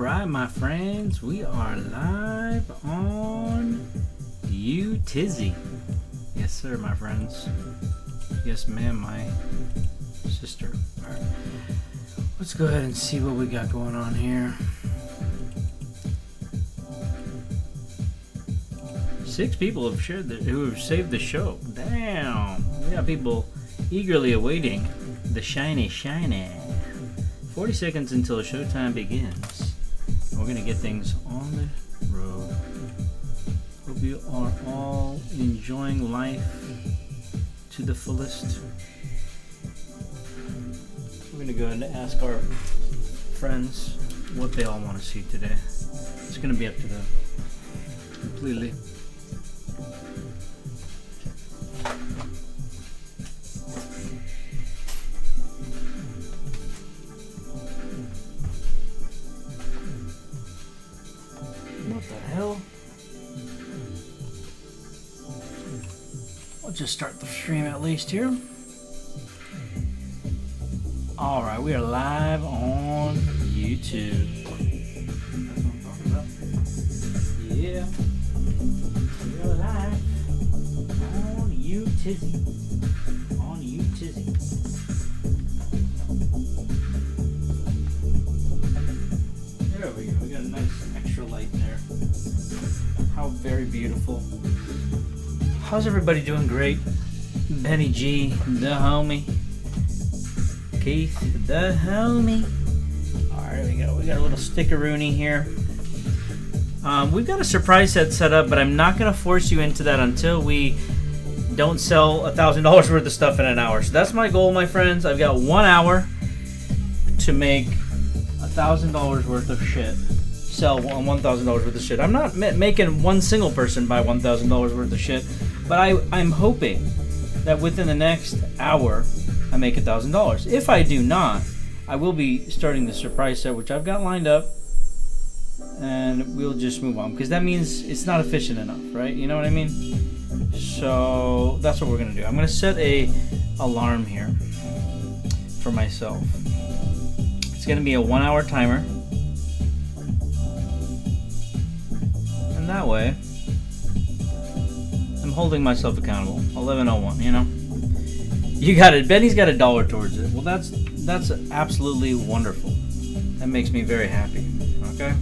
right, my friends, we are live on UTizzy. Yes, sir, my friends. Yes, ma'am, my sister. All right. Let's go ahead and see what we got going on here. 6 people have who have saved the show. Damn, we got people eagerly awaiting the shiny. 40 seconds until showtime begins. We're gonna get things on the road. Hope you are all enjoying life to the fullest. We're gonna go ahead and ask our friends what they all want to see today. It's gonna be up to them completely. What the hell? I'll just start the stream at least here. Alright, we are live on YouTube. That's what I'm talking about. Yeah. We are live on UTizzy. On UTizzy. There we go. We got a nice extra light there. How very beautiful. How's everybody doing? Great. Benny G, the homie. Keith, the homie. Alright, we got a little stickeroonie here. We've got a surprise set up, but I'm not going to force you into that until we don't sell $1,000 worth of stuff in an hour. So that's my goal, my friends. I've got 1 hour to make $1,000 worth of shit. Sell $1,000 worth of shit. I'm not making one single person buy $1,000 worth of shit, but I'm hoping that within the next hour I make $1,000. If I do not, I will be starting the surprise set, which I've got lined up, and we'll just move on because that means it's not efficient enough, right? You know what I mean? So that's what we're gonna do. I'm gonna set a alarm here for myself. It's gonna be a 1 hour timer, and that way I'm holding myself accountable. 11:01, you know. You got it. Benny's got $1 towards it. Well, that's absolutely wonderful. That makes me very happy. Okay.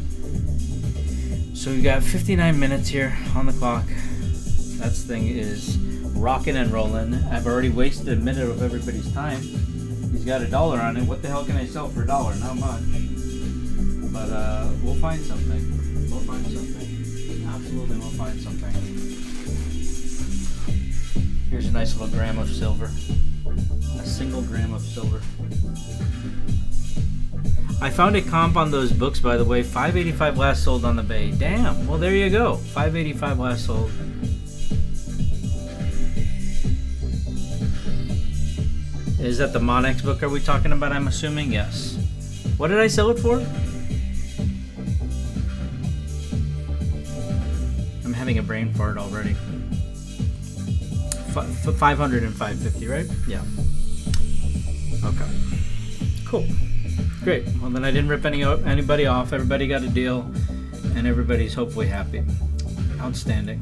So we got 59 minutes here on the clock. That thing is rocking and rolling. I've already wasted a minute of everybody's time. He's got $1 on it. What the hell can I sell for $1? Not much. But we'll find something. We'll find something. Absolutely, we'll find something. Here's a nice little gram of silver. A single gram of silver. I found a comp on those books, by the way. 585 last sold on the Bay. Damn. Well, there you go. 585 last sold. Is that the Monex book are we talking about, I'm assuming? Yes. What did I sell it for? I'm having a brain fart already. 500 and 550, right? Yeah. Okay. Cool. Great. Well, then I didn't rip anybody off. Everybody got a deal, and everybody's hopefully happy. Outstanding.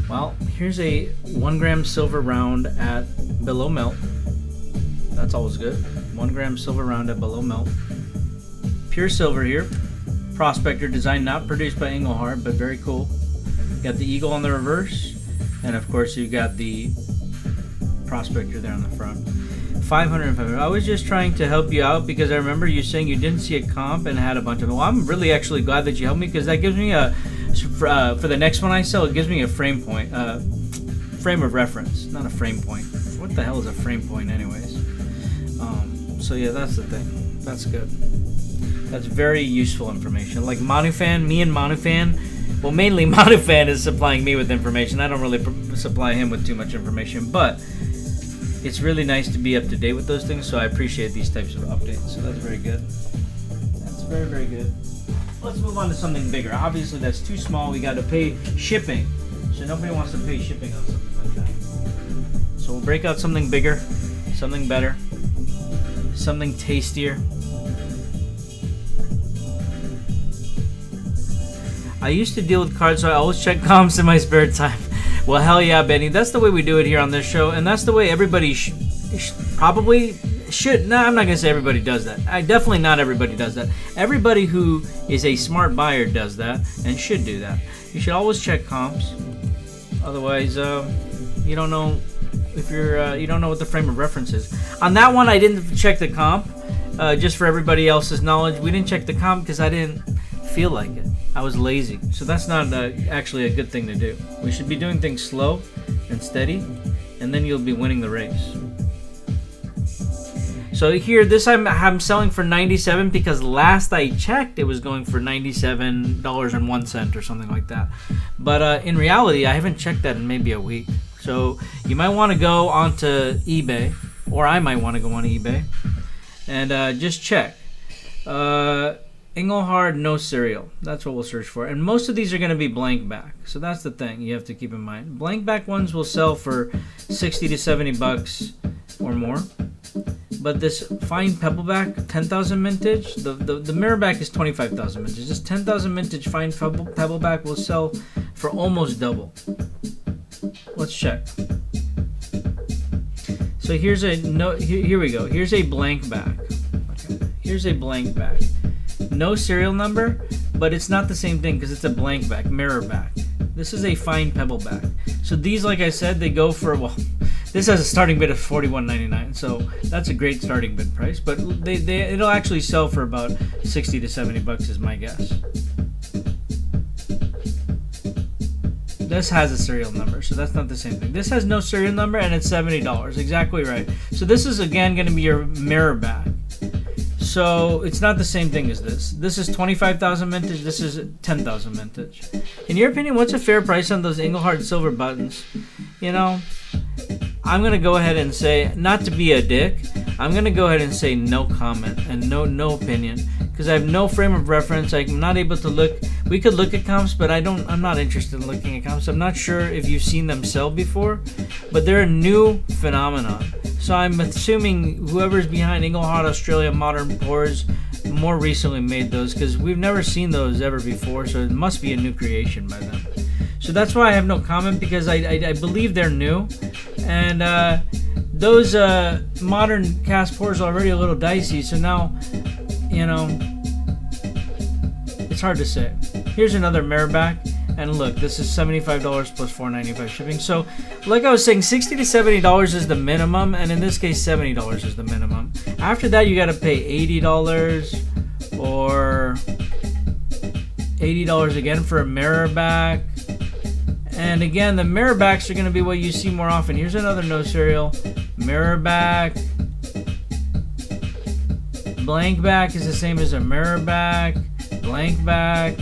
Well, here's a 1 gram silver round at below melt. That's always good. 1 gram silver round at below melt. Pure silver here. Prospector design, not produced by Engelhard, but very cool. Got the eagle on the reverse. And of course, you got the Prospector there on the front. 505. I was just trying to help you out because I remember you saying you didn't see a comp and had a bunch of them. Well, I'm really actually glad that you helped me because that gives me a for the next one I sell. It gives me a frame point, frame of reference, not a frame point. What the hell is a frame point, anyways? So yeah, that's the thing. That's good. That's very useful information. Like Manufan, me and Manufan. Well, mainly Manufan is supplying me with information. I don't really supply him with too much information, but it's really nice to be up to date with those things, so I appreciate these types of updates. So that's very good. That's very, very good. Let's move on to something bigger. Obviously, that's too small. We got to pay shipping, so nobody wants to pay shipping on something like that. So we'll break out something bigger, something better, something tastier. I used to deal with cards, so I always check comps in my spare time. Well, hell yeah, Benny. That's the way we do it here on this show, and that's the way everybody probably should. No, I'm not going to say everybody does that. Definitely not everybody does that. Everybody who is a smart buyer does that and should do that. You should always check comps. Otherwise, you don't know if you don't know what the frame of reference is. On that one, I didn't check the comp. Just for everybody else's knowledge, we didn't check the comp because I didn't feel like it. I was lazy. So that's not actually a good thing to do. We should be doing things slow and steady, and then you'll be winning the race. So here, this I'm selling for 97 because last I checked, it was going for $97.01 or something like that. But in reality, I haven't checked that in maybe a week. So you might want to go onto eBay, or I might want to go on eBay, and just check. Engelhard, no serial. That's what we'll search for. And most of these are going to be blank back. So that's the thing you have to keep in mind. Blank back ones will sell for 60 to 70 bucks or more. But this fine pebbleback 10,000 mintage, the mirrorback is 25,000 mintage. This 10,000 mintage fine pebbleback will sell for almost double. Let's check. So here's a no. Here we go. Here's a blank back. Okay. Here's a blank back. No serial number, but it's not the same thing because it's a blank back, mirror back. This is a fine pebbleback. So these, like I said, they go for, well, this has a starting bid of $41.99, so that's a great starting bid price. But it'll actually sell for about 60 to 70 bucks, is my guess. This has a serial number, so that's not the same thing. This has no serial number, and it's $70. Exactly right. So this is, again, going to be your mirror back. So it's not the same thing as this. This is 25,000 mintage. This is 10,000 mintage. In your opinion, what's a fair price on those Engelhard silver buttons? You know, I'm going to go ahead and say, not to be a dick, I'm going to go ahead and say no comment and no opinion, because I have no frame of reference. I'm not able to look. We could look at comps, but I'm not interested in looking at comps. I'm not sure if you've seen them sell before, but they're a new phenomenon. So I'm assuming whoever's behind Engelhard Australia Modern Pours more recently made those, because we've never seen those ever before, so it must be a new creation by them. So that's why I have no comment, because I believe they're new. And those modern cast pours are already a little dicey, so now, you know, it's hard to say. Here's another mirrorback, and look, this is $75 plus $4.95 shipping. So, like I was saying, $60 to $70 is the minimum, and in this case, $70 is the minimum. After that, you got to pay $80 or $80 again for a mirrorback. And again, the mirrorbacks are going to be what you see more often. Here's another no serial mirrorback. Blank back is the same as a mirrorback. Blank back.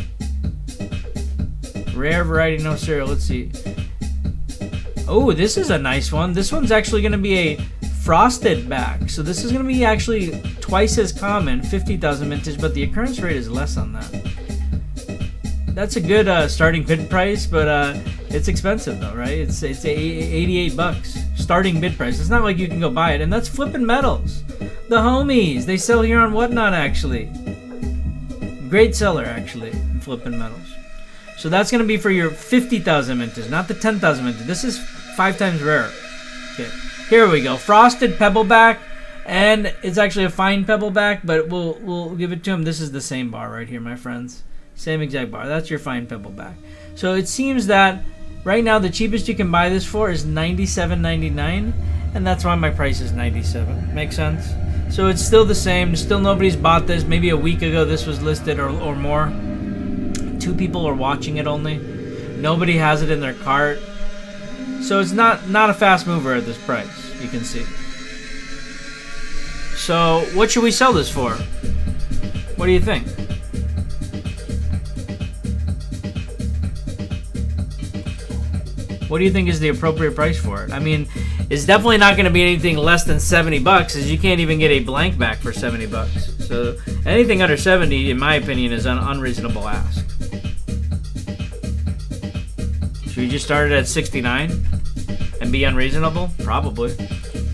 Rare variety, no serial. Let's see. Oh, this is a nice one. This one's actually going to be a frosted back. So this is going to be actually twice as common, 50,000 mintage, but the occurrence rate is less on that. That's a good starting bid price, but it's expensive though, right? It's 88 bucks starting bid price. It's not like you can go buy it, and that's Flippin' Metals, the homies. They sell here on Whatnot actually. Great seller actually, Flippin' Metals. So that's gonna be for your 50,000 mintage, not the 10,000 mintage. This is 5 times rarer. Okay, here we go. Frosted pebbleback, and it's actually a fine pebbleback, but we'll give it to him. This is the same bar right here, my friends. Same exact bar. That's your fine pebbleback. So it seems that right now the cheapest you can buy this for is $97.99, and that's why my price is $97. Make sense? So it's still the same. Still nobody's bought this. Maybe a week ago this was listed or more. 2 people are watching it only. Nobody has it in their cart. So it's not a fast mover at this price, you can see. So what should we sell this for? What do you think? What do you think is the appropriate price for it? I mean, it's definitely not going to be anything less than 70 bucks, as you can't even get a blank back for 70 bucks. So anything under 70, in my opinion, is an unreasonable ask. Should we just start it at 69 and be unreasonable? Probably.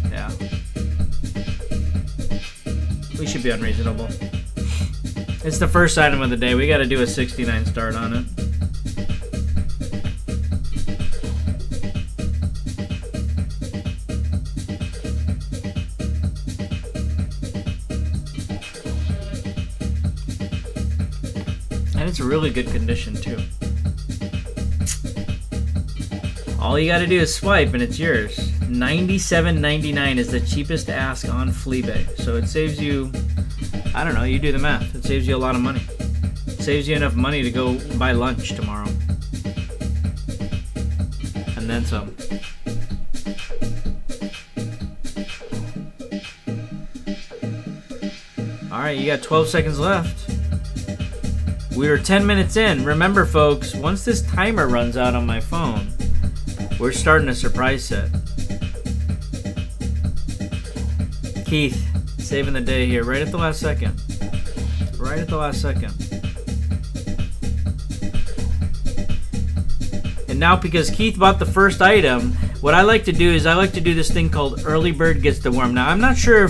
Yeah. We should be unreasonable. It's the first item of the day. We got to do a 69 start on it. And it's really good condition too. All you gotta do is swipe and it's yours. $97.99 is the cheapest ask on Fleabay. So it saves you, I don't know, you do the math. It saves you a lot of money. It saves you enough money to go buy lunch tomorrow. And then some. Alright, you got 12 seconds left. We're 10 minutes in. Remember, folks, once this timer runs out on my phone, we're starting a surprise set. Keith, saving the day here, right at the last second. Right at the last second. And now, because Keith bought the first item, what I like to do is I like to do this thing called Early Bird Gets the Worm. Now, I'm not sure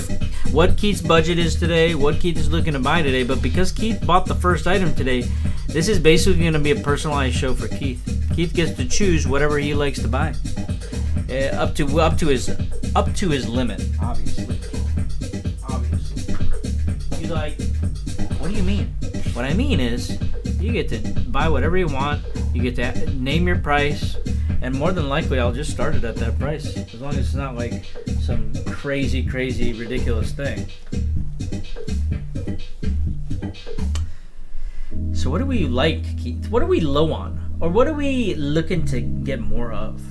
what Keith's budget is today, what Keith is looking to buy today, but because Keith bought the first item today, this is basically going to be a personalized show for Keith. Keith gets to choose whatever he likes to buy, up to his limit, obviously. He's like, what do you mean? What I mean is, you get to buy whatever you want. You get to name your price, and more than likely, I'll just start it at that price, as long as it's not like some crazy, ridiculous thing. So what do we like, Keith? What are we low on? Or what are we looking to get more of?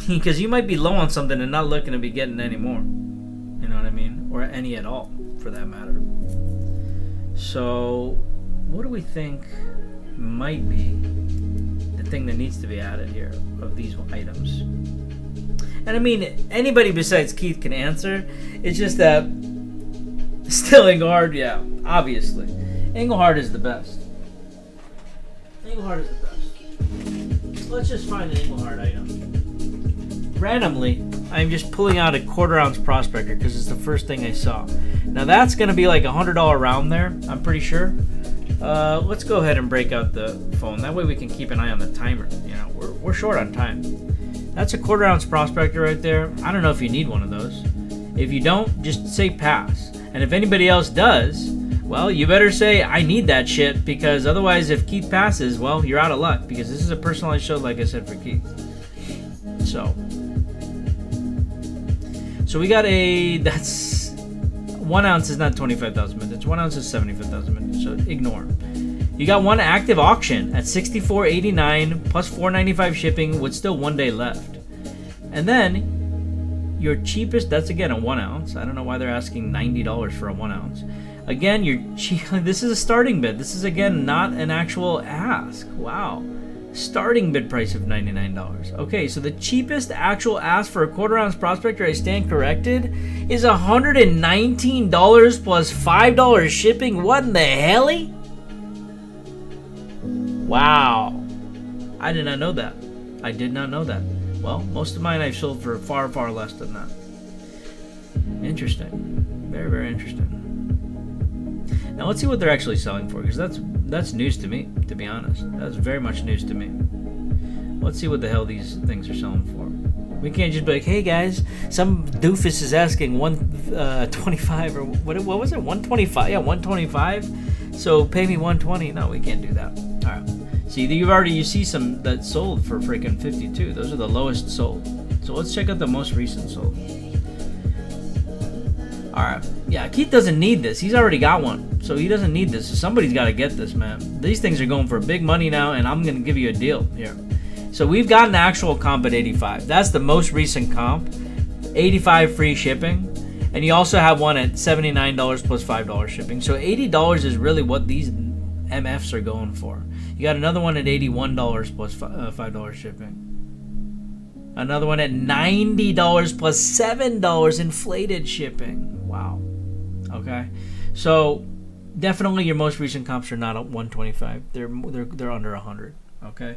Because you might be low on something and not looking to be getting any more. You know what I mean? Or any at all, for that matter. So what do we think might be the thing that needs to be added here of these items? And I mean, anybody besides Keith can answer. It's just that still Engelhard, yeah, obviously. Engelhard is the best. Engelhard is the best. Let's just find an Engelhard item. Randomly, I'm just pulling out a 1/4 ounce Prospector because it's the first thing I saw. Now that's going to be like $100 round there, I'm pretty sure. Let's go ahead and break out the phone. That way we can keep an eye on the timer. You know, we're short on time. That's a 1/4 ounce Prospector right there. I don't know if you need one of those. If you don't, just say pass. And if anybody else does, well, you better say, I need that shit, because otherwise, if Keith passes, well, you're out of luck, because this is a personalized show, like I said, for Keith. So we got that's 1 ounce is not 25,000 minutes. 1 ounce is 75,000 minutes, so ignore. You got one active auction at $64.89 plus $4.95 shipping with still 1 day left. And then your cheapest, that's again a 1 ounce. I don't know why they're asking $90 for a 1 ounce. Again, this is a starting bid. This is, again, not an actual ask. Wow. Starting bid price of $99. Okay, so the cheapest actual ask for a 1/4 ounce Prospector, I stand corrected, is $119 plus $5 shipping. What in the helly? Wow. I did not know that. I did not know that. Well, most of mine I've sold for far, far less than that. Interesting. Very, very interesting. Now let's see what they're actually selling for, because that's news to me, to be honest. That's very much news to me. Let's see what the hell these things are selling for. We can't just be like, hey guys, some doofus is asking 125 or what was it? 125? Yeah, 125. So pay me 120. No, we can't do that. All right. See, you see some that sold for freaking 52. Those are the lowest sold. So let's check out the most recent sold. Alright, yeah, Keith doesn't need this. He's already got one, so he doesn't need this. So somebody's got to get this, man. These things are going for big money now, and I'm going to give you a deal here. So we've got an actual comp at 85. That's the most recent comp. 85 free shipping. And you also have one at $79 plus $5 shipping. So $80 is really what these MFs are going for. You got another one at $81 plus $5 shipping. Another one at $90 plus $7 inflated shipping. Wow. Okay. So definitely your most recent comps are not at 125. They're under 100. Okay.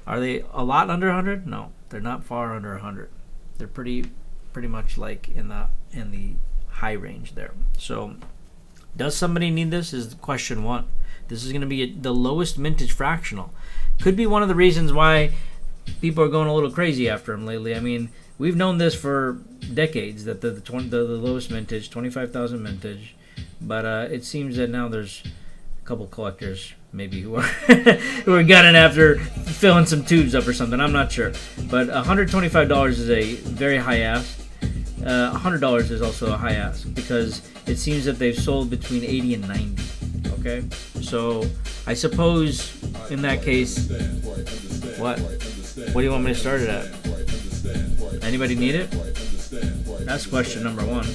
Are they a lot under 100? No, they're not far under 100. They're pretty much like in the high range there. So does somebody need this? Is question one. This is going to be the lowest mintage fractional. Could be one of the reasons why people are going a little crazy after him lately. I mean, we've known this for decades, that the lowest mintage, 25,000 mintage, but it seems that now there's a couple collectors maybe who are who are gunning after filling some tubes up or something. I'm not sure, but $125 is a very high ask. $100 is also a high ask because it seems that they've sold between 80 and 90. Okay, so I suppose in that case, what do you want me to start it at? Anybody need it? That's question number one.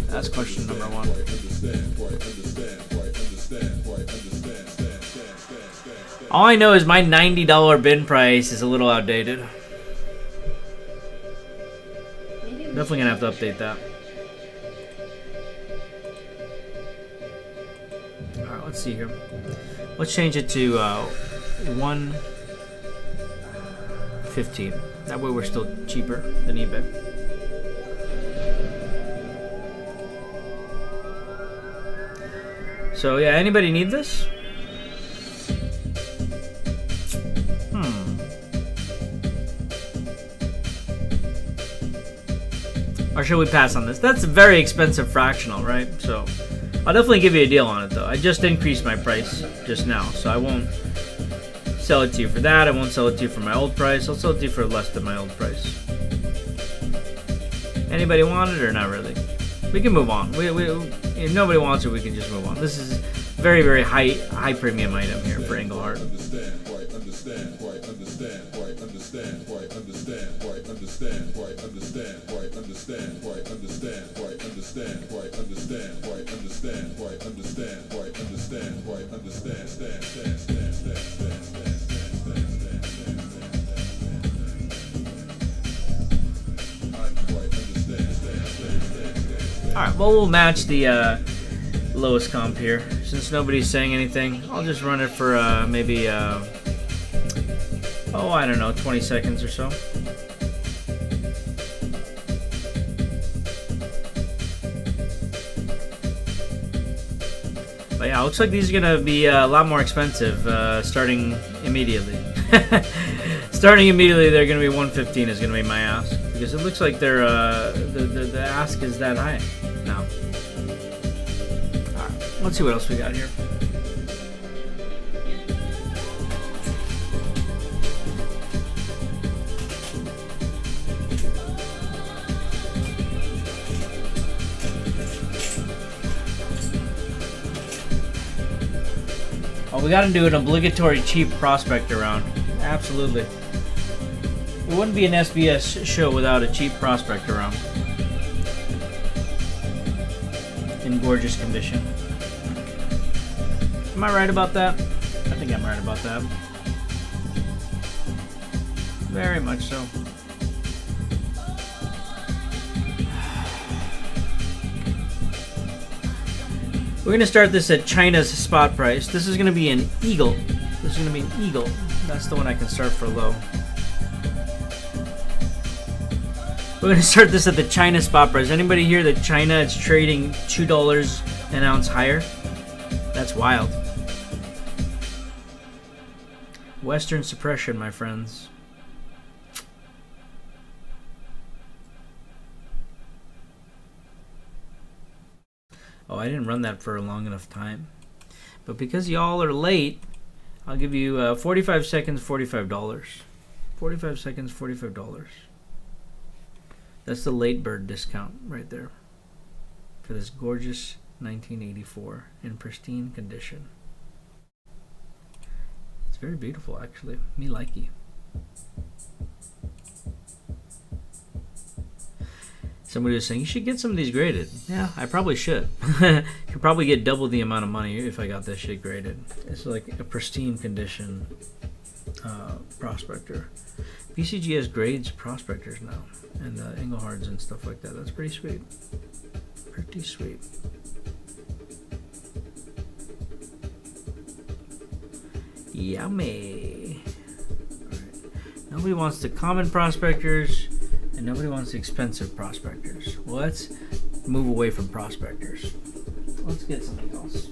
That's question number one. All I know is my $90 bin price is a little outdated. Definitely gonna have to update that. Alright, let's see here. Let's change it to 115. That way we're still cheaper than eBay. So yeah, anybody need this? Or should we pass on this? That's a very expensive fractional, right? So I'll definitely give you a deal on it though. I just increased my price just now, so I won't sell it to you for that. I won't sell it to you for my old price. I'll sell it to you for less than my old price. Anybody want it or not really? We can move on. If nobody wants it, we can just move on. This is very, very high premium item here for Engelhard. Alright, well, we'll match the lowest comp here. Since nobody's saying anything, I'll just run it for maybe, I don't know, 20 seconds or so. But yeah, it looks like these are going to be a lot more expensive starting immediately. Starting immediately, they're going to be 115 is going to be my ask. Because it looks like they're the ask is that high now. Alright, let's see what else we got here. Oh, we got to do an obligatory cheap Prospector round. Absolutely. It wouldn't be an SBS show without a cheap Prospector round. In gorgeous condition. Am I right about that? I think I'm right about that. Very much so. We're going to start this at China's spot price. This is going to be an eagle. This is going to be an eagle. That's the one I can start for low. We're going to start this at the China spot price. Anybody here that China is trading $2 an ounce higher? That's wild. Western suppression, my friends. Oh, I didn't run that for a long enough time. But because y'all are late, I'll give you 45 seconds, $45. 45 seconds, $45. That's the late bird discount right there for this gorgeous 1984 in pristine condition. It's very beautiful, actually. Me likey. Somebody was saying, you should get some of these graded. Yeah, I probably should. Could probably get double the amount of money if I got this shit graded. It's like a pristine condition Prospector. BCG has grades Prospectors now. And Engelhards and stuff like that. That's pretty sweet. Pretty sweet. Yummy. Alright. Nobody wants the common Prospectors. And nobody wants the expensive Prospectors. Well, let's move away from Prospectors. Let's get something else.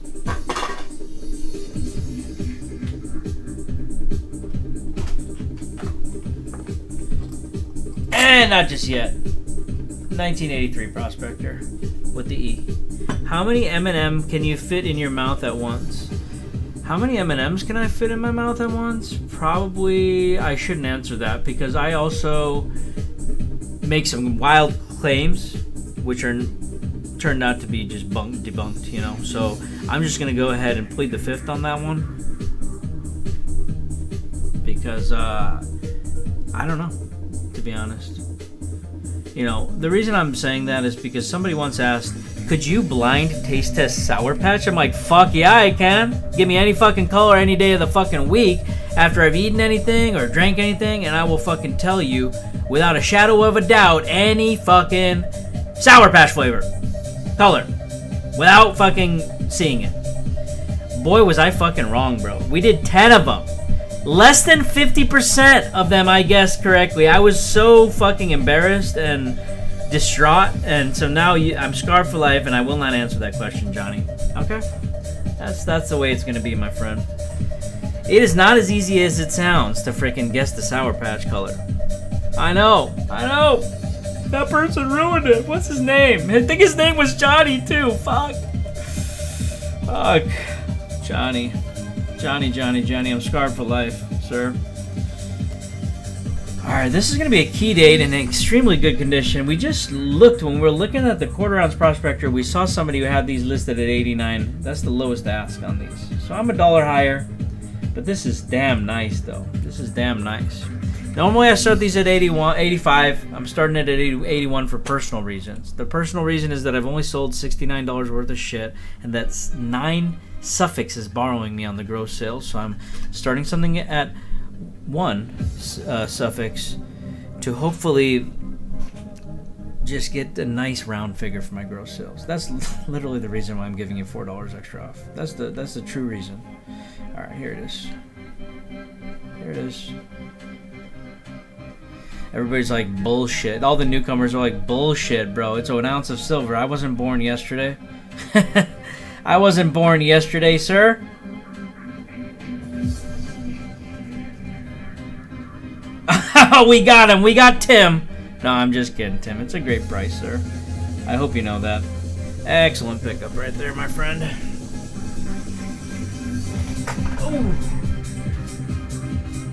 And not just yet. 1983 Prospector with the E. How many M&M can you fit in your mouth at once? How many M&Ms can I fit in my mouth at once? Probably I shouldn't answer that because I also make some wild claims which are turned out to be just debunked, you know. So I'm just gonna go ahead and plead the fifth on that one because I don't know, to be honest. You know, the reason I'm saying that is because somebody once asked, could you blind taste test Sour Patch? I'm like, fuck yeah, I can. Give me any fucking color any day of the fucking week after I've eaten anything or drank anything, and I will fucking tell you without a shadow of a doubt any fucking Sour Patch flavor color without fucking seeing it. Boy, was I fucking wrong, bro. We did 10 of them. Less than 50% of them I guessed correctly. I was so fucking embarrassed and distraught, and so now I'm scarred for life, and I will not answer that question, Johnny. Okay? That's the way it's gonna be, my friend. It is not as easy as it sounds to freaking guess the Sour Patch color. I know. That person ruined it. What's his name? I think his name was Johnny, too. Fuck. Johnny, I'm scarred for life, sir. Alright, this is going to be a key date in extremely good condition. We just looked, when we were looking at the quarter ounce Prospector, we saw somebody who had these listed at 89. That's the lowest ask on these. So I'm $1 higher, but this is damn nice, though. This is damn nice. Normally I start these at 81, 85. I'm starting it at 81 for personal reasons. The personal reason is that I've only sold $69 worth of shit, and that's 9 Suffix is borrowing me on the gross sales, so I'm starting something at 1 Suffix to hopefully just get a nice round figure for my gross sales. That's literally the reason why I'm giving you $4 extra off. That's the true reason. All right, here it is. Here it is. Everybody's like, bullshit. All the newcomers are like, bullshit, bro. It's an ounce of silver. I wasn't born yesterday. I wasn't born yesterday, sir. We got him. We got Tim. No, I'm just kidding, Tim. It's a great price, sir. I hope you know that. Excellent pickup right there, my friend. Oh.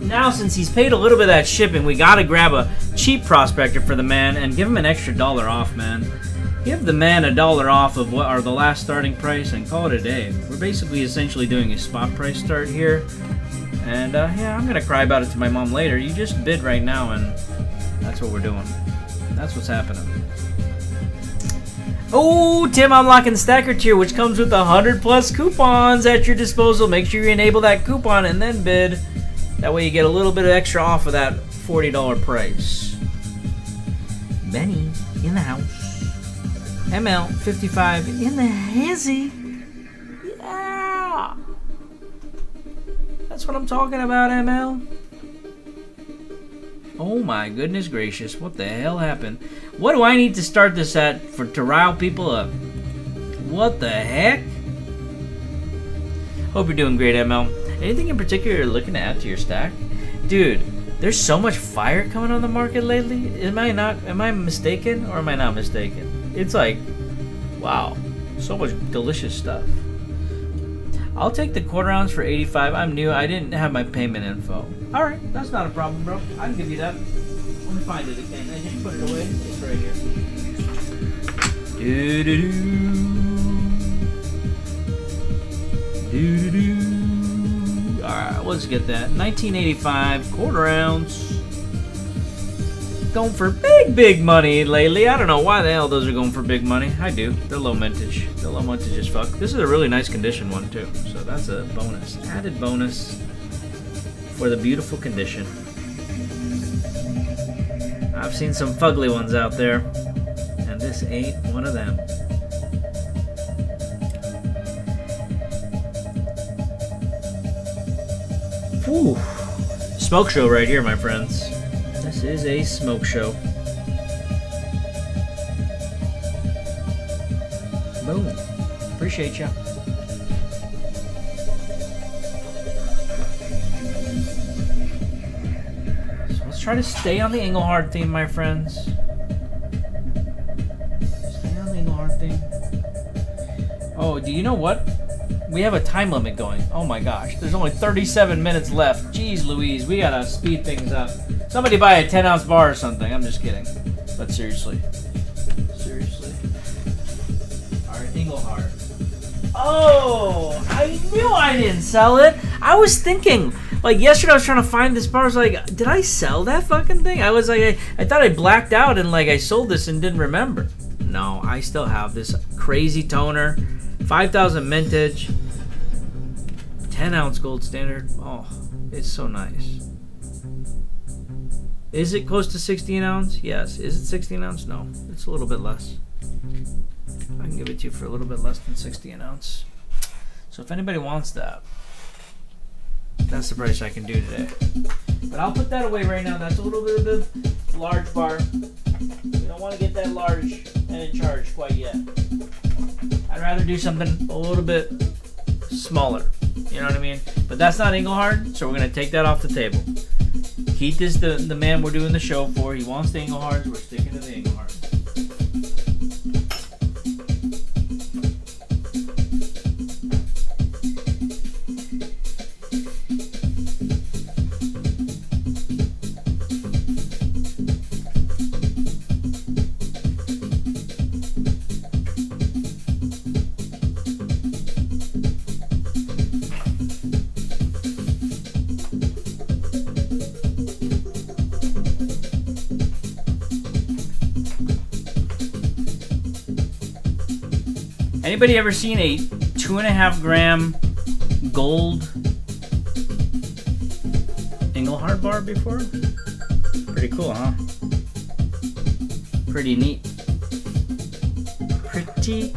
Now, since he's paid a little bit of that shipping, we gotta grab a cheap Prospector for the man and give him an extra $1 off, man. Give the man $1 off of what are the last starting price and call it a day. We're basically essentially doing a spot price start here. And yeah, I'm gonna cry about it to my mom later. You just bid right now, and that's what we're doing. That's what's happening. Oh, Tim unlocking Stacker Tier, which comes with 100+ coupons at your disposal. Make sure you enable that coupon and then bid. That way you get a little bit of extra off of that $40 price. Benny in the house. ML55 in the hizzy. Yeah. That's what I'm talking about, ML. Oh my goodness gracious. What the hell happened? What do I need to start this at to rile people up? What the heck? Hope you're doing great, ML. Anything in particular you're looking to add to your stack? Dude, there's so much fire coming on the market lately. Am I mistaken or am I not mistaken? It's like, wow, so much delicious stuff. I'll take the quarter ounce for 85. I'm new. I didn't have my payment info. All right, that's not a problem, bro. I can give you that. Let me find it again. I just put it away. It's right here. Do-do-do. Do-do-do. All right, let's get that. 1985 quarter ounce. Going for big money lately. I don't know why the hell those are going for big money. I do. They're low mintage. They're low mintage as fuck. This is a really nice condition one too. So that's a bonus. Added bonus for the beautiful condition. I've seen some fugly ones out there, and this ain't one of them. Whew. Smoke show right here, my friends. This is a smoke show. Boom. Appreciate ya. So let's try to stay on the Engelhard theme, my friends. Oh, do you know what? We have a time limit going. Oh my gosh, there's only 37 minutes left. Jeez Louise, we gotta speed things up. Somebody buy a 10-ounce bar or something. I'm just kidding. But seriously. Seriously. Alright, Engelhard. Oh, I knew I didn't sell it. I was thinking, like yesterday I was trying to find this bar. I was like, did I sell that fucking thing? I was like, I thought I blacked out and like I sold this and didn't remember. No, I still have this crazy toner. 5,000 mintage. 10-ounce gold standard. Oh, it's so nice. Is it close to 16 ounce? Yes. Is it 16 ounce? No. It's a little bit less. I can give it to you for a little bit less than 16 ounce. So if anybody wants that, that's the price I can do today. But I'll put that away right now. That's a little bit of the large bar. We don't want to get that large and in charge quite yet. I'd rather do something a little bit smaller. You know what I mean? But that's not Engelhard, so we're going to take that off the table. Keith is the man we're doing the show for. He wants the Engelhards. We're sticking to the Engelhards. Anybody ever seen a 2.5 gram gold Engelhard bar before? Pretty cool, huh? Pretty neat. Pretty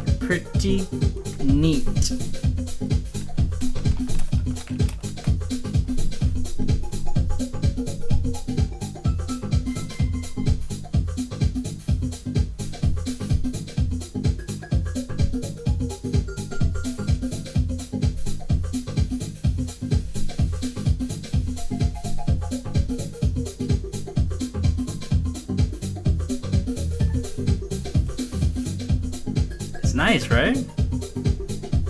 neat. Nice, right?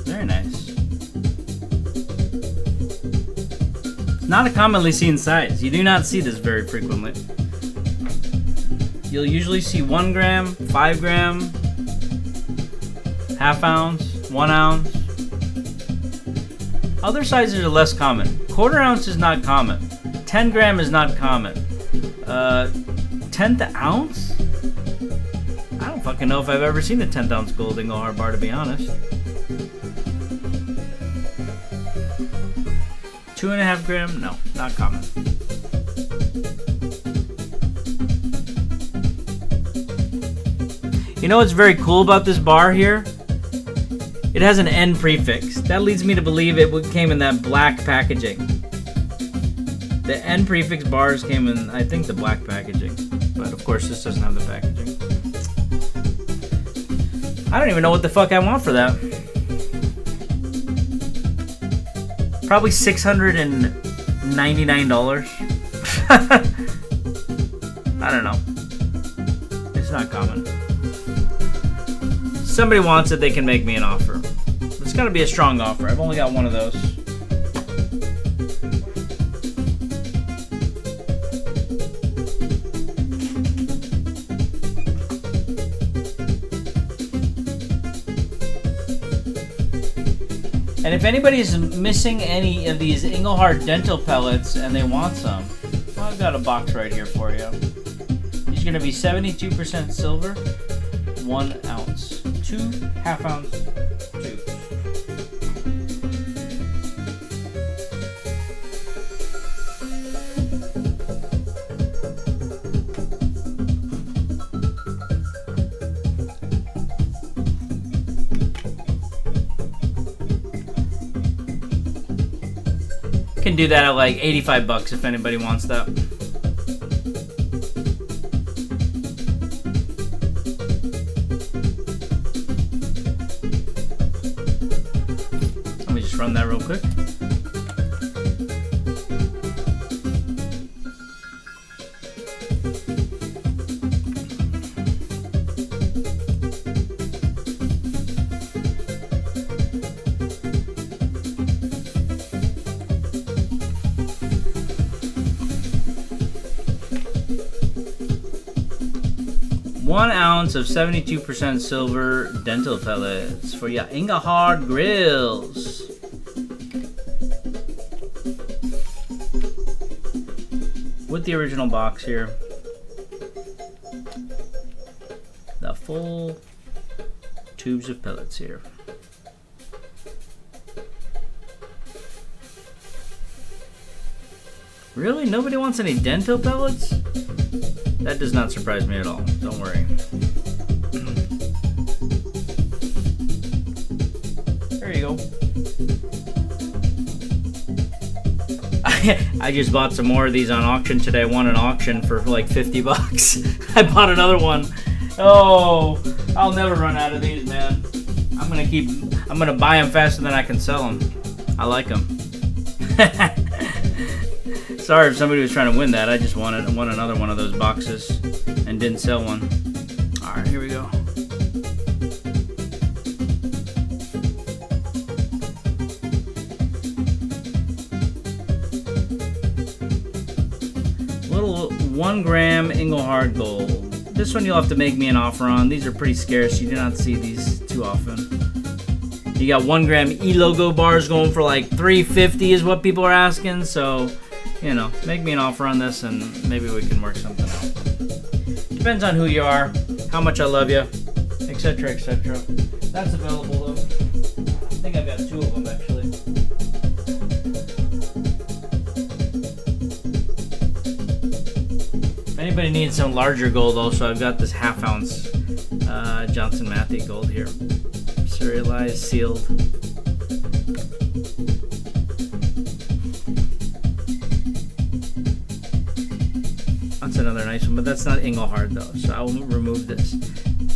Very nice. It's not a commonly seen size. You do not see this very frequently. You'll usually see 1 gram, 5 gram, half ounce, 1 ounce. Other sizes are less common. 1/4 ounce is not common. 10 gram is not common. 10th ounce? I don't fucking know if I've ever seen a 10th ounce gold Engelhard bar, to be honest. 2.5 gram? No, not common. You know what's very cool about this bar here? It has an N prefix. That leads me to believe it came in that black packaging. The N prefix bars came in, I think, the black packaging. But of course, this doesn't have the packaging. I don't even know what the fuck I want for that. Probably $699. I don't know. It's not common. If somebody wants it, they can make me an offer. It's gotta be a strong offer. I've only got one of those. And if anybody's missing any of these Engelhard dental pellets and they want some, well, I've got a box right here for you. These are going to be 72% silver, 1 ounce, 2 half-ounce tubes. Can do that at like 85 bucks if anybody wants that. Let me just run that real quick. 1 ounce of 72% silver dental pellets for your Engelhard grills. With the original box here. The full tubes of pellets here. Really? Nobody wants any dental pellets? That does not surprise me at all. Don't worry. There you go. I just bought some more of these on auction today. I won an auction for like 50 bucks. I bought another one. Oh, I'll never run out of these, man. I'm gonna buy them faster than I can sell them. I like them. Sorry if somebody was trying to win that. I just won another one of those boxes and didn't sell one. All right, here we go. Little 1 gram Engelhard gold. This one you'll have to make me an offer on. These are pretty scarce. You do not see these too often. You got 1 gram E-logo bars going for like $3.50 is what people are asking. So, you know, make me an offer on this and maybe we can work something out. Depends on who you are, how much I love you, etc., etc. That's available though. I think I've got 2 of them actually. If anybody needs some larger gold also, I've got this 1/2 ounce Johnson Matthey gold here. Serialized, sealed. That's another nice one, but that's not Engelhard though, so I will remove this.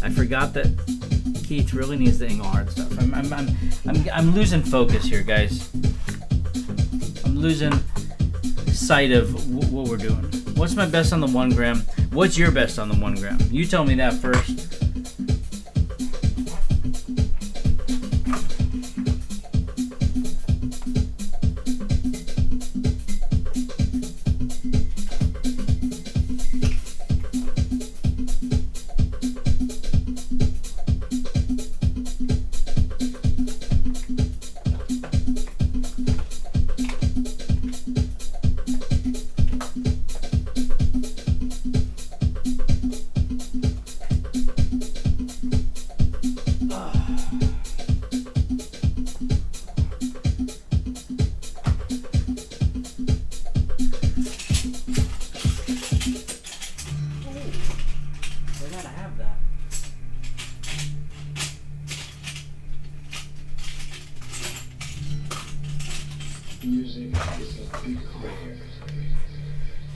I forgot that Keith really needs the Engelhard stuff. I'm losing focus here, guys. I'm losing sight of what we're doing. What's my best on the 1 gram? What's your best on the 1 gram? You tell me that first.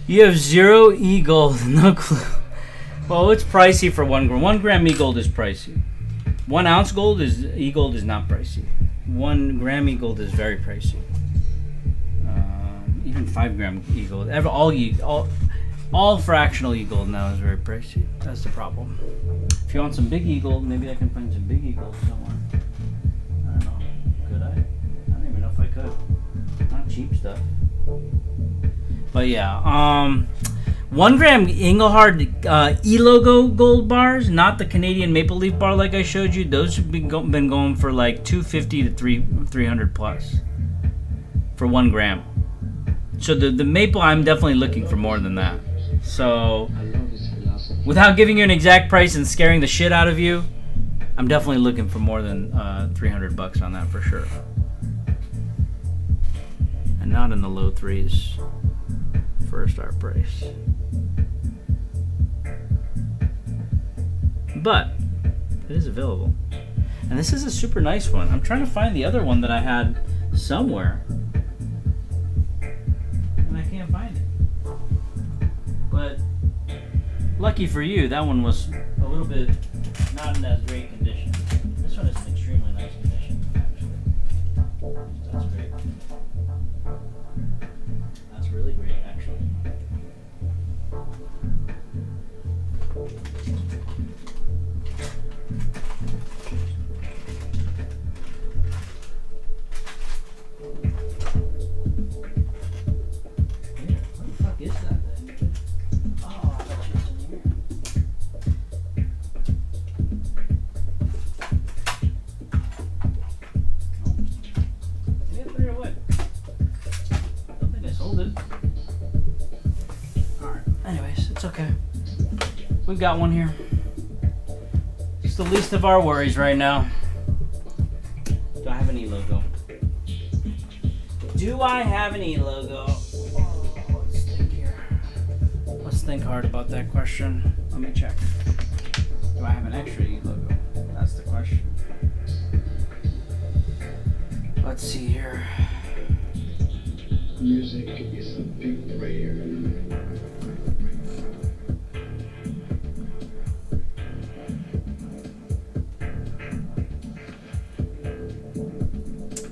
You have 0 e-gold, no clue. Well, it's pricey for 1 gram. 1 gram e-gold is pricey. 1 ounce gold e-gold is not pricey. 1 gram e-gold is very pricey. Even 5 gram e-gold, all fractional e-gold now is very pricey. That's the problem. If you want some big e-gold, maybe I can find some big e-gold somewhere. I don't know. Could I? I don't even know if I could. Not cheap stuff. But yeah, 1 gram Engelhard E-logo gold bars, not the Canadian maple leaf bar like I showed you. Those have been going for like $250 to $300 plus for 1 gram. So the maple, I'm definitely looking for more than that. So without giving you an exact price and scaring the shit out of you, I'm definitely looking for more than $300 on that for sure. And not in the low threes for a start price. But it is available. And this is a super nice one. I'm trying to find the other one that I had somewhere. And I can't find it. But lucky for you, that one was a little bit not in as great condition. This one is in extremely nice condition, actually. That's great. That's really great, actually. What the fuck is that thing? Oh, I bet you it's in here. okay. We've got one here. It's the least of our worries right now. Do I have an E logo? Do I have an E logo? Oh, let's think here. Let's think hard about that question. Let me check. Do I have an extra E logo? That's the question. Let's see here. Music is a big prayer.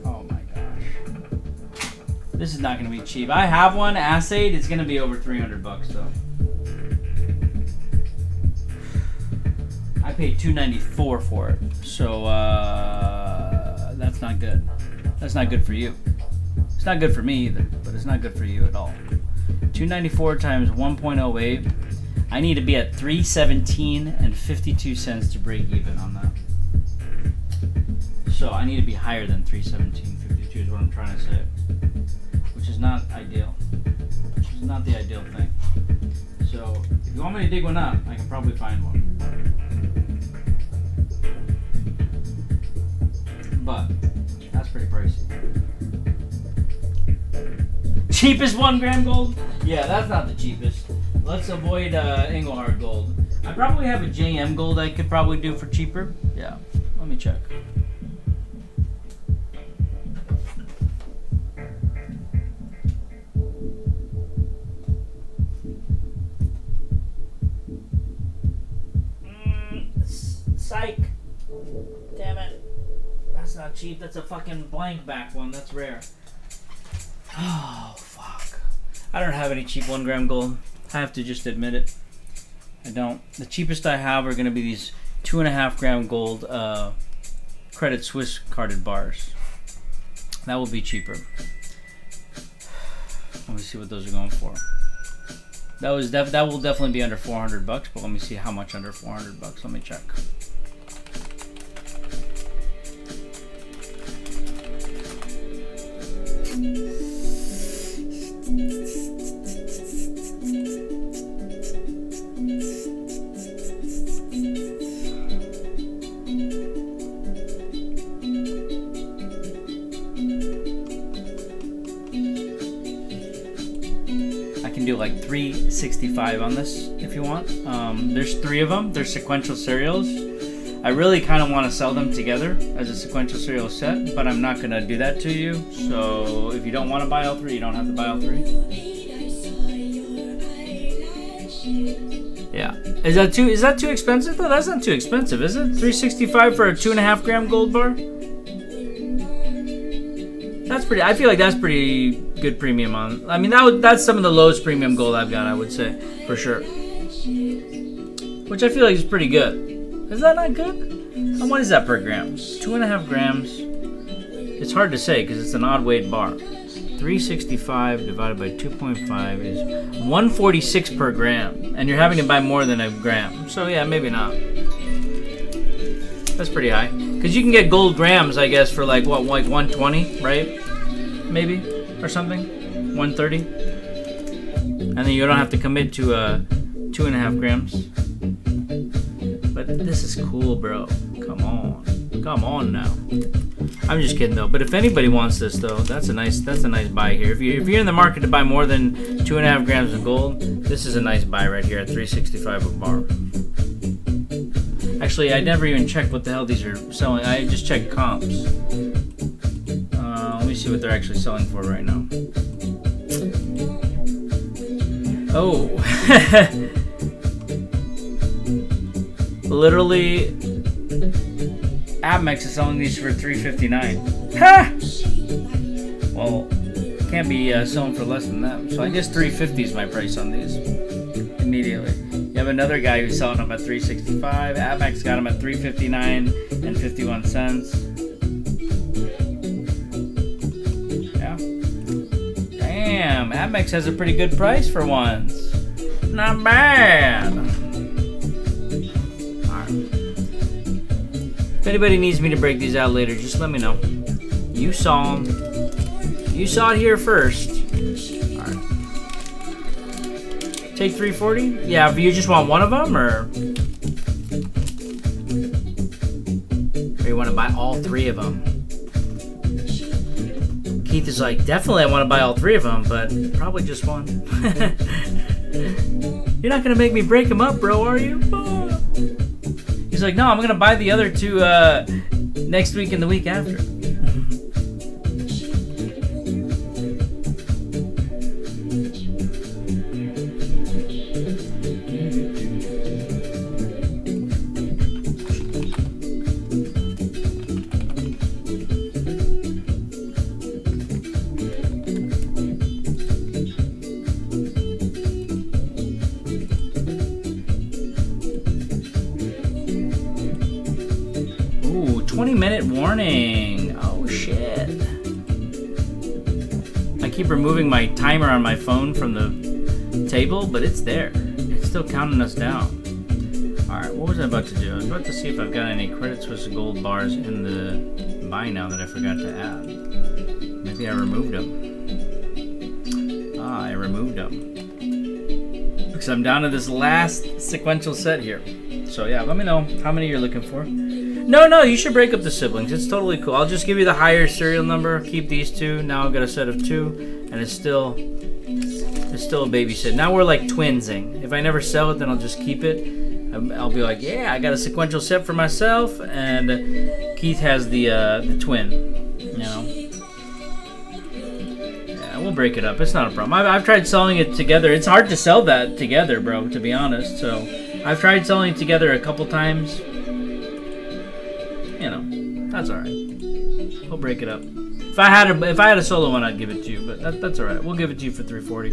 Oh my gosh. This is not going to be cheap. I have one, Assayed. It's going to be over 300 bucks though. I paid $294 for it. So that's not good. That's not good for you. It's not good for me either, but it's not good for you at all. 294 times 1.08. I need to be at 317 and 52 cents to break even on that. So I need to be higher than 317.52 is what I'm trying to say, which is not ideal. Which is not the ideal thing. So if you want me to dig one up, I can probably find one. But that's pretty pricey. Cheapest 1 gram gold? Yeah, that's not the cheapest. Let's avoid Engelhard gold. I probably have a JM gold I could probably do for cheaper. Yeah, let me check. Psych. Damn it. That's not cheap. That's a fucking blank back one. That's rare. Oh, fuck. I don't have any cheap 1 gram gold. I have to just admit it. I don't. The cheapest I have are going to be these 2.5 gram gold Credit Suisse carded bars. That will be cheaper. Let me see what those are going for. That will definitely be under 400 bucks, but let me see how much under 400 bucks. Let me check. Do like 365 on this if you want. There's 3 of them. They're sequential serials. I really kind of want to sell them together as a sequential serial set, but I'm not going to do that to you. So if you don't want to buy all 3, you don't have to buy all 3. Yeah. Is that too expensive though? That's not too expensive, is it? 365 for a 2.5 gram gold bar? That's pretty. I feel like that's pretty good premium on. I mean, that's some of the lowest premium gold I've got, I would say, for sure. Which I feel like is pretty good. Is that not good? And what is that per gram? 2.5 grams. It's hard to say because it's an odd weight bar. 365 divided by 2.5 is 146 per gram, and you're having to buy more than a gram. So yeah, maybe not. That's pretty high. Because you can get gold grams, I guess, for like what, like 120, right? Maybe, or something, 130. And then you don't have to commit to 2.5 grams. But this is cool, bro. Come on now. I'm just kidding though. But if anybody wants this though, that's a nice buy here. If you're in the market to buy more than 2.5 grams of gold, this is a nice buy right here at 365 a bar. Actually, I never even checked what the hell these are selling. I just checked comps. Let me see what they're actually selling for right now. Oh. Literally, Amex is selling these for $359. Ha! Well, can't be selling for less than that. So I guess $350 is my price on these. Immediately. You have another guy who's selling them at $365. Amex got them at $359 and 51 cents. Yeah. Damn, Amex has a pretty good price for once. Not bad. Alright. If anybody needs me to break these out later, just let me know. You saw them. You saw it here first. Alright. Take 340? Yeah, but you just want one of them, or you want to buy all three of them? Keith is like, definitely I want to buy all three of them, but probably just one. You're not going to make me break them up, bro, are you? He's like, no, I'm going to buy the other two next week and the week after. Ooh, 20-minute warning. Oh, shit. I keep removing my timer on my phone from the table, but it's there. It's still counting us down. Alright, what was I about to do? I was about to see if I've got any Credit Suisse gold bars in the buy now that I forgot to add. Maybe I removed them. Ah, I removed them. Because I'm down to this last sequential set here. So yeah, let me know how many you're looking for. No, you should break up the siblings. It's totally cool. I'll just give you the higher serial number. Keep these two. Now I've got a set of two, and it's still a babysit. Now we're like twinsing. If I never sell it, then I'll just keep it. I'll be like, yeah, I got a sequential set for myself, and Keith has the twin. You know. Yeah, we'll break it up. It's not a problem. I've tried selling it together. It's hard to sell that together, bro. To be honest, so I've tried selling it together a couple times. You know, that's all right. We'll break it up. If I had a solo one, I'd give it to you, but that's all right. We'll give it to you for 340.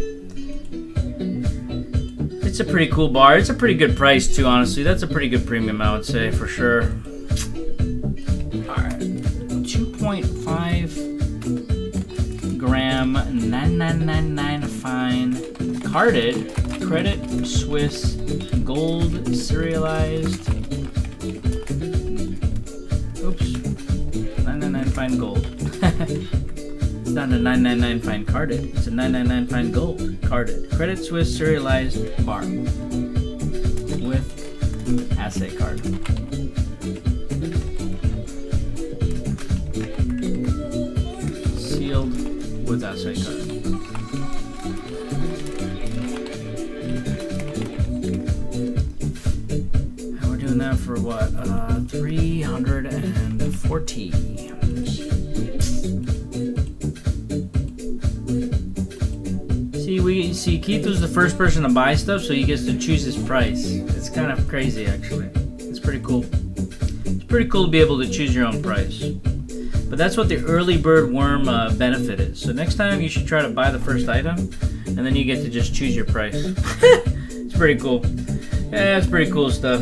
It's a pretty cool bar. It's a pretty good price too, honestly. That's a pretty good premium, I would say, for sure. All right, 2.5 gram, 9999 fine, carded, Credit Suisse, gold, serialized. Oops, 999 fine gold. It's not a 999 fine carded. It's a 999 fine gold carded. Credit Suisse serialized bar with assay card. Sealed with assay card. And we're doing that for what? 340. See, Keith was the first person to buy stuff, so he gets to choose his price. It's kind of crazy, actually. It's pretty cool. It's pretty cool to be able to choose your own price. But that's what the early bird worm benefit is. So next time you should try to buy the first item, and then you get to just choose your price. It's pretty cool. Yeah, it's pretty cool stuff.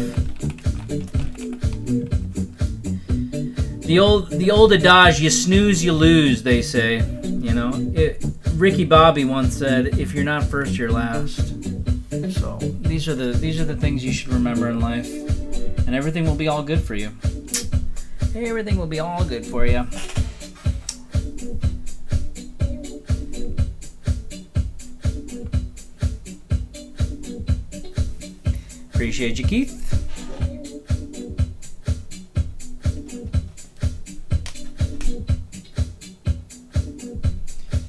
The old adage, you snooze, you lose, they say. You know, Ricky Bobby once said, "If you're not first, you're last." So these are the things you should remember in life, and everything will be all good for you. Everything will be all good for you. Appreciate you, Keith.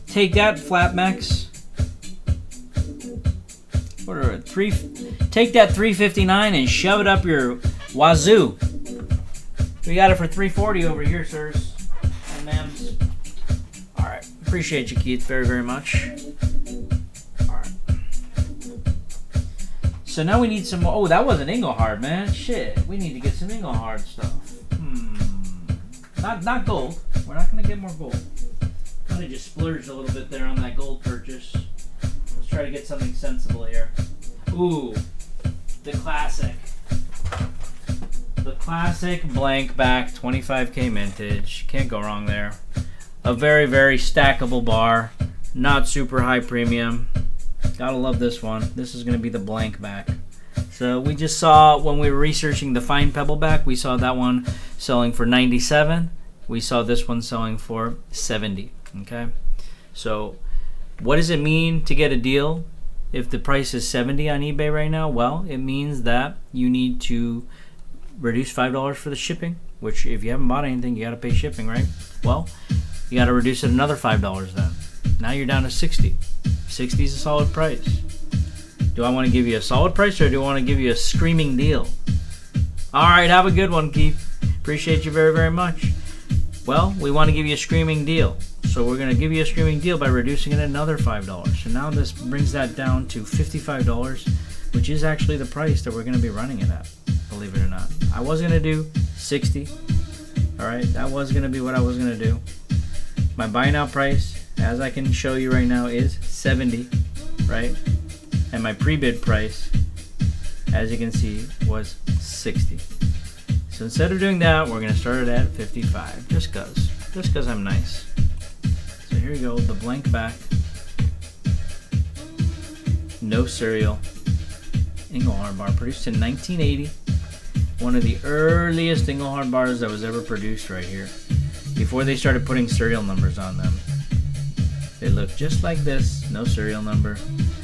Take that, Flatmax. What are it? Take that 359 and shove it up your wazoo. We got it for 340 over here, sirs and ma'ams. All right, appreciate you, Keith, very, very much. All right. So now we need some more. Oh, that wasn't Engelhard, man. Shit, we need to get some Engelhard stuff. Not gold. We're not gonna get more gold. Kind of just splurged a little bit there on that gold purchase. Let's try to get something sensible here. Ooh, the classic. The classic blank back 25K vintage. Can't go wrong there. A very, very stackable bar. Not super high premium. Gotta love this one. This is going to be the blank back. So we just saw, when we were researching the fine pebble back, we saw that one selling for 97. We saw this one selling for 70. Okay, so what does it mean to get a deal? if the price is 70 on eBay right now, well, it means that you need to reduce $5 for the shipping, which if you haven't bought anything, you got to pay shipping, right? Well, you got to reduce it another $5 then. Now you're down to 60. 60 is a solid price. Do I want to give you a solid price, or do I want to give you a screaming deal? All right, have a good one, Keith. Appreciate you very, very much. Well, we want to give you a screaming deal. So we're going to give you a screaming deal by reducing it another $5. So now this brings that down to $55, which is actually the price that we're going to be running it at, believe it or not. I was going to do 60. All right, that was going to be what I was going to do. My buy now price, as I can show you right now, is 70, right? And my pre-bid price, as you can see, was 60. So instead of doing that, we're going to start it at 55, just cause I'm nice. So here you go, the blank back, no serial, Engelhard bar, produced in 1980. One of the earliest Engelhard bars that was ever produced right here. Before they started putting serial numbers on them. They look just like this, no serial number.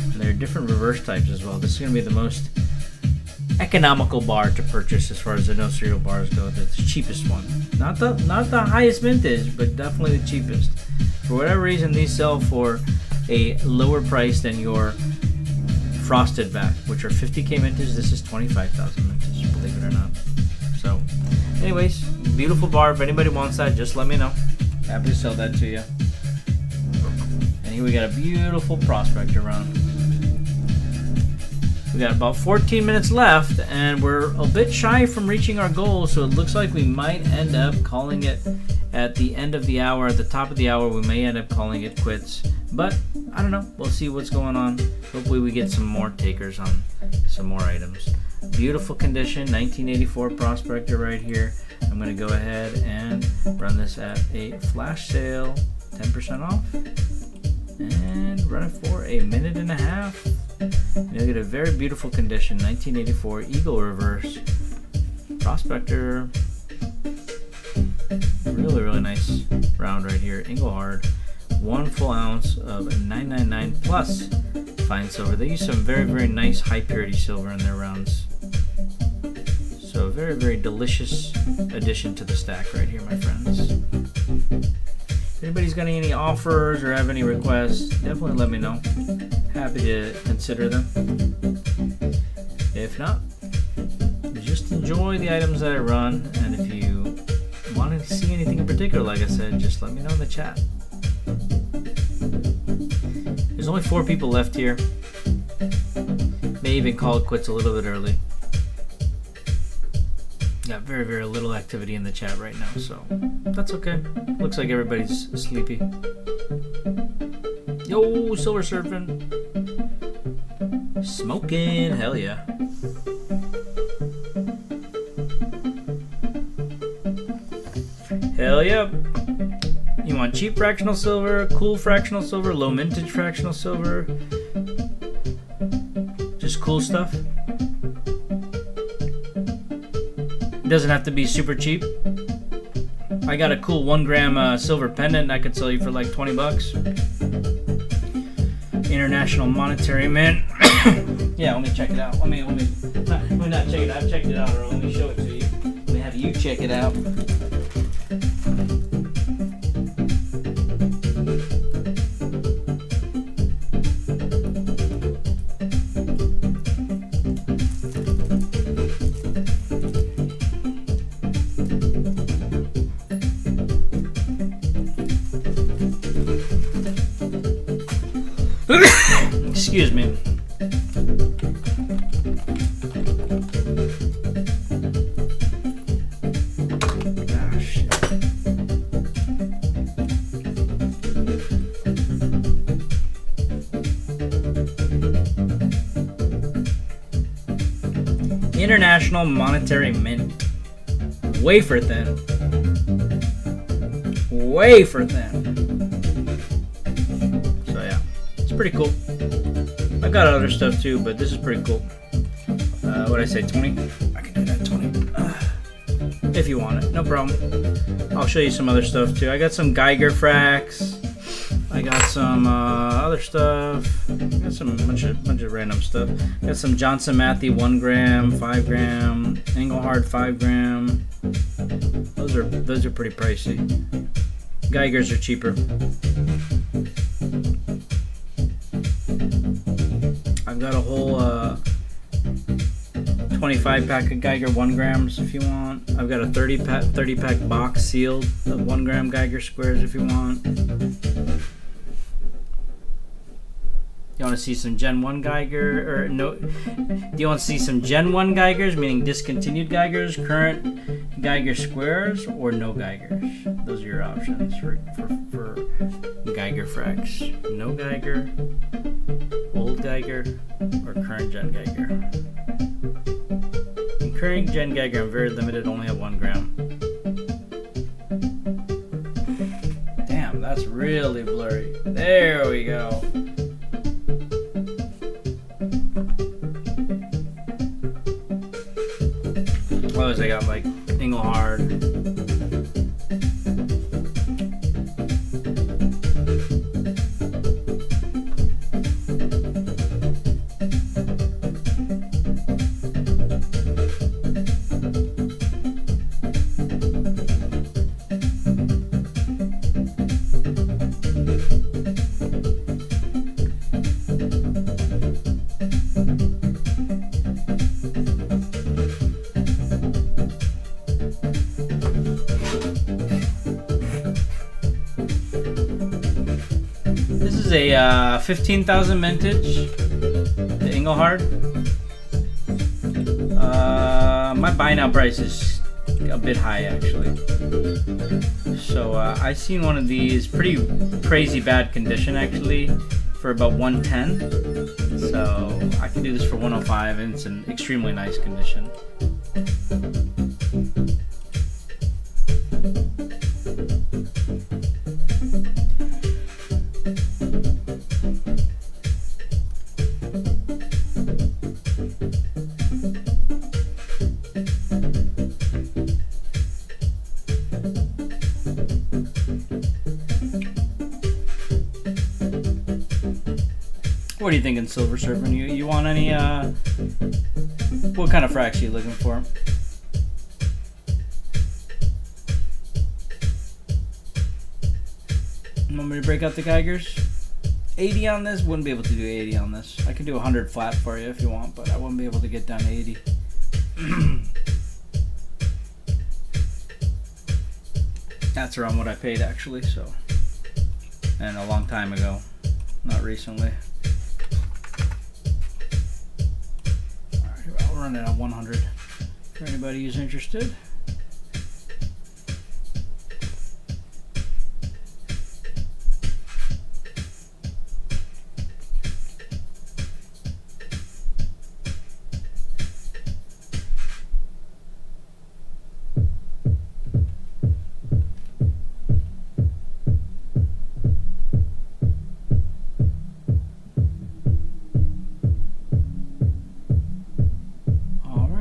And there are different reverse types as well. This is going to be the most economical bar to purchase as far as the no serial bars go. The cheapest one. Not the highest vintage, but definitely the cheapest. For whatever reason, these sell for a lower price than your frosted back, which are 50K vintage. This is 25,000 vintage, believe it or not. So, anyways, beautiful bar. If anybody wants that, just let me know. Happy to sell that to you. And here we got a beautiful Prospector round. We got about 14 minutes left, and we're a bit shy from reaching our goal, so it looks like we might end up calling it at the end of the hour. At the top of the hour, we may end up calling it quits. But, I don't know. We'll see what's going on. Hopefully we get some more takers on some more items. Beautiful condition, 1984 Prospector right here. I'm going to go ahead and run this at a flash sale, 10% off. And run it for a minute and a half. And you'll get a very beautiful condition, 1984 Eagle Reverse Prospector. Really, really nice round right here. Engelhard, 1 full ounce of 999 plus fine silver. They use some very, very nice high purity silver in their rounds. So a very, very delicious addition to the stack right here, my friends. If anybody's got any offers or have any requests, definitely let me know. Happy to consider them. If not, just enjoy the items that I run, and if you want to see anything in particular, like I said, just let me know in the chat. There's only 4 people left here. May even call it quits a little bit early. Got very, very little activity in the chat right now, so that's okay. Looks like everybody's sleepy. Yo, silver surfing. Smoking, hell yeah. Hell yeah. You want cheap fractional silver, cool fractional silver, low mintage fractional silver. Just cool stuff. It doesn't have to be super cheap. I got a cool 1 gram silver pendant I could sell you for like 20 bucks. International Monetary Mint. Yeah, let me check it out. Let me not check it out. I've checked it out, or let me show it to you. Let me have you check it out. Excuse me. Ah, shit. International Monetary Mint. Wafer thin. Wafer thin. So yeah, it's pretty cool. I got other stuff too, but this is pretty cool. What did I say, 20? I can do that, 20. If you want it, no problem. I'll show you some other stuff too. I got some Geiger fracks. I got some other stuff. I got some bunch of random stuff. Got some Johnson Matthey 1 gram, 5 gram, Engelhard 5 gram. Those are pretty pricey. Geigers are cheaper. I've got a whole 25 pack of Geiger 1 grams if you want. I've got a 30 pack box sealed of 1 gram Geiger squares if you want. You want to see some Gen 1 Geiger, or no? Do you want to see some Gen 1 Geigers, meaning discontinued Geigers, current Geiger squares, or no Geigers? Those are your options for Geiger fracs. No Geiger, old Geiger, or current Gen Geiger. In current Gen Geiger, I'm very limited, only have 1 gram. Damn, that's really blurry. There we go. Otherwise, I got like Engelhard. This is a 15,000 vintage, the Engelhard. My buy now price is a bit high actually. So I seen one of these pretty crazy bad condition actually for about 110. So I can do this for 105 and it's in extremely nice condition. What are you thinking, Silver Serpent? You want any, what kind of fracs are you looking for? Want me to break out the Geigers? 80 on this? Wouldn't be able to do 80 on this. I could do 100 flat for you if you want, but I wouldn't be able to get down to 80. That's around what I paid actually, so. And a long time ago, not recently. I'll run it at 100 for anybody who's interested.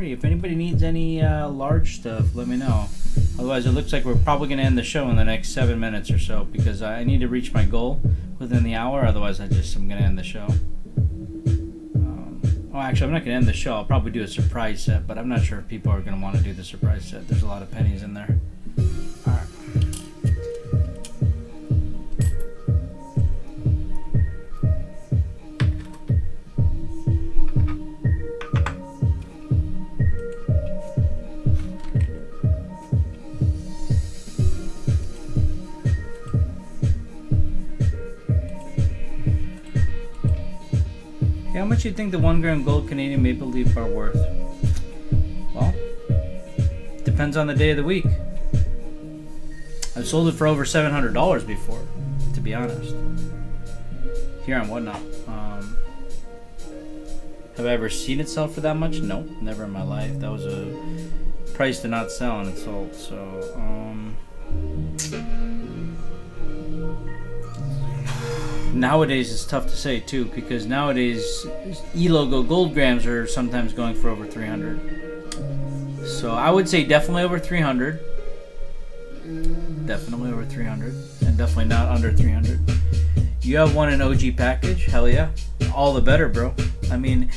If anybody needs any large stuff, let me know. Otherwise, it looks like we're probably going to end the show in the next 7 minutes or so because I need to reach my goal within the hour. Otherwise, I'm going to end the show. Oh, actually, I'm not going to end the show. I'll probably do a surprise set, but I'm not sure if people are going to want to do the surprise set. There's a lot of pennies in there. All right. How much do you think the 1 gram gold Canadian maple leaf are worth? Well, depends on the day of the week. I've sold it for over $700 before, to be honest. Here on Whatnot. Have I ever seen it sell for that much? No, never in my life. That was a price to not sell and it sold. So, nowadays it's tough to say too because nowadays E-logo gold grams are sometimes going for over 300. So I would say definitely over 300. Definitely over 300 and definitely not under 300. You have one in OG package? Hell yeah. All the better, bro. I mean,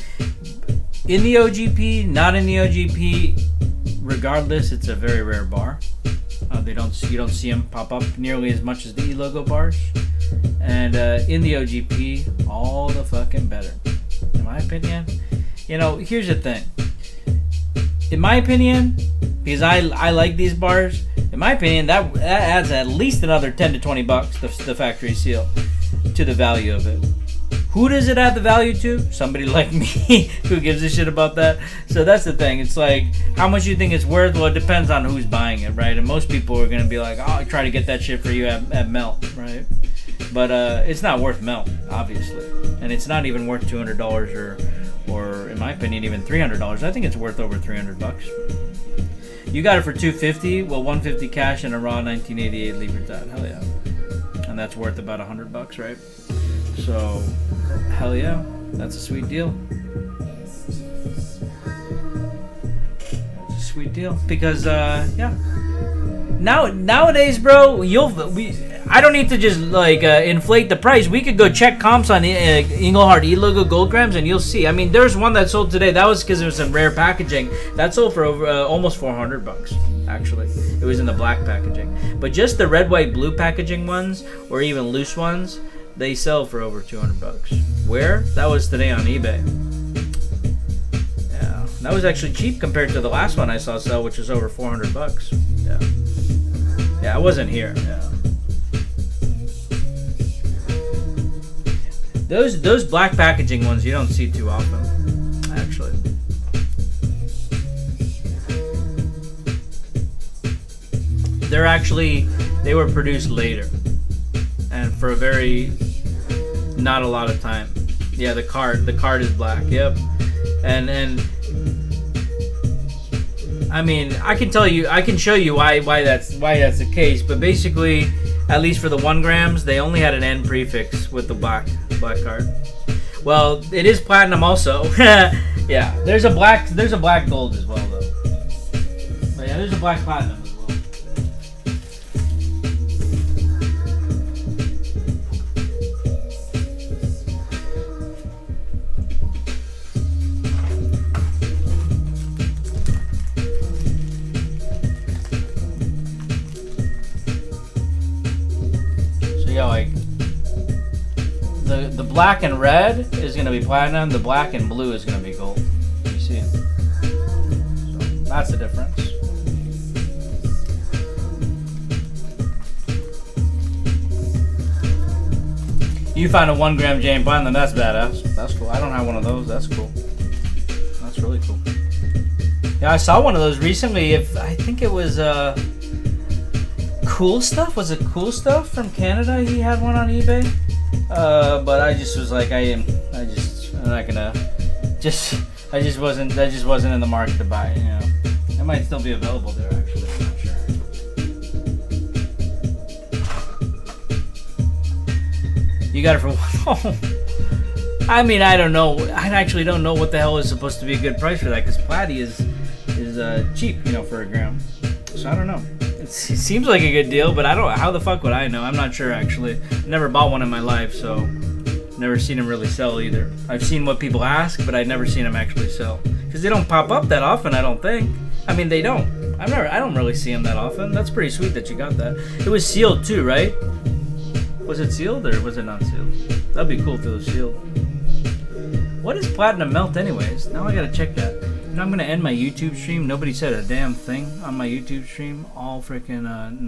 in the OGP, not in the OGP, regardless, it's a very rare bar. You don't see them pop up nearly as much as the E-logo bars. And in the OGP, all the fucking better. In my opinion. You know, here's the thing. In my opinion, because I like these bars, in my opinion, that adds at least another 10 to 20 bucks, the factory seal, to the value of it. Who does it add the value to? Somebody like me who gives a shit about that. So that's the thing. It's like, how much you think it's worth? Well, it depends on who's buying it, right? And most people are going to be like, oh, I'll try to get that shit for you at melt, right? But it's not worth melt, obviously. And it's not even worth $200 or in my opinion, even $300. I think it's worth over 300 bucks. You got it for $250. Well, $150 cash and a raw 1988 Libertad. Hell yeah. And that's worth about $100 bucks, right? So, hell yeah, that's a sweet deal. That's a sweet deal because yeah. Nowadays, bro, I don't need to just like inflate the price. We could go check comps on the Engelhard E-logo gold grams, and you'll see. I mean, there's one that sold today. That was because it was some rare packaging. That sold for over almost 400 bucks. Actually, it was in the black packaging. But just the red, white, blue packaging ones, or even loose ones, they sell for over 200 bucks. Where? That was today on eBay. Yeah, that was actually cheap compared to the last one I saw sell, which was over 400 bucks. Yeah. Yeah, I wasn't here. Yeah. Those black packaging ones you don't see too often, actually. They were produced later, and for a very not a lot of time. Yeah, the card is black. Yep, and I mean, I can show you why that's the case. But basically, at least for the 1 grams, they only had an N prefix with the black card. Well, it is platinum also. Yeah, there's a black gold as well though. But yeah, there's a black platinum as well. Like the black and red is gonna be platinum, the black and blue is gonna be gold. You see? So that's the difference. You find a 1 gram Jane Platinum, that's badass. That's cool. I don't have one of those. That's cool. That's really cool. Yeah, I saw one of those recently. I think it was Cool Stuff? Was it Cool Stuff from Canada? He had one on eBay. But I just was like, I'm not gonna. I just wasn't in the market to buy it. You know, it might still be available there. Actually, I'm not sure. You got it for $1. I mean, I don't know. I actually don't know what the hell is supposed to be a good price for that, because platy is cheap, you know, for a gram. So I don't know. It seems like a good deal, but I don't. How the fuck would I know? I'm not sure actually. Never bought one in my life, so never seen them really sell either. I've seen what people ask, but I've never seen them actually sell, because they don't pop up that often. I don't think. I mean, they don't. I don't really see them that often. That's pretty sweet that you got that. It was sealed too, right? Was it sealed or was it not sealed? That'd be cool if it was sealed. What is platinum melt anyways? Now I gotta check that. And I'm gonna end my YouTube stream. Nobody said a damn thing on my YouTube stream all freaking night.